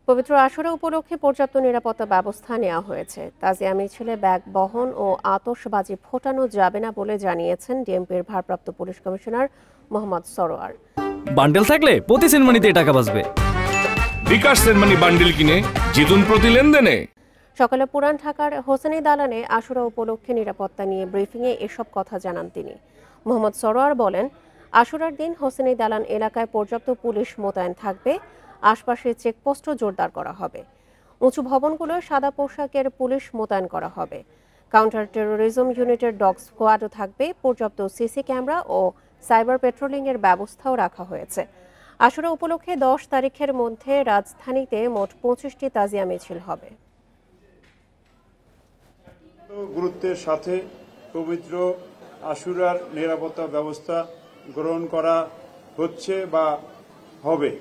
পবিত্র আশুরা উপলক্ষে পর্যাপ্ত নিরাপত্তা ব্যবস্থা নেওয়া হয়েছে। তাজিয়া মিছিলে ব্যাগ বহন ও আতশবাজি ফোটানো যাবে না বলে জানিয়েছেন ডিএমপির ভারপ্রাপ্ত police commissioner Mohammad Sarwar. Bundle থাকলে প্রতি সেনমানিতে টাকা বাঁচবে। বিকাশ সেনমানি বান্ডেল কিনে জিতুন প্রতি লেনদেনে। সকালে পুরান ঢাকার হোসেনি দালানে আশুরা উপলক্ষে নিরাপত্তা নিয়ে ব্রিফিংয়ে এসব কথা জানান তিনি। মোহাম্মদ সরোয়ার বলেন, আশুরার দিন হোসেনি দালান এলাকায় পর্যাপ্ত পুলিশ মোতায়েন থাকবে, আশপাশে চেকপোস্টও জোরদার করা হবে। উঁচু ভবনগুলোয় সাদা পোশাকের পুলিশ মোতায়েন করা হবে। কাউন্টার টেরোরিজম ইউনিটের ডগ স্কোয়াডও থাকবে। পর্যাপ্ত সিসি ক্যামেরা ও সাইবার পেট্রোলিংয়ের ব্যবস্থাও রাখা হয়েছে। আশুরা উপলক্ষে 10 তারিখের মধ্যে রাজধানীতে মোট 25টি তাজিয়া মিছিল হবে। গুরুত্বের সাথে পবিত্র আশুরার নিরাপত্তা ব্যবস্থা গ্রহণ করা হচ্ছে বা হবে।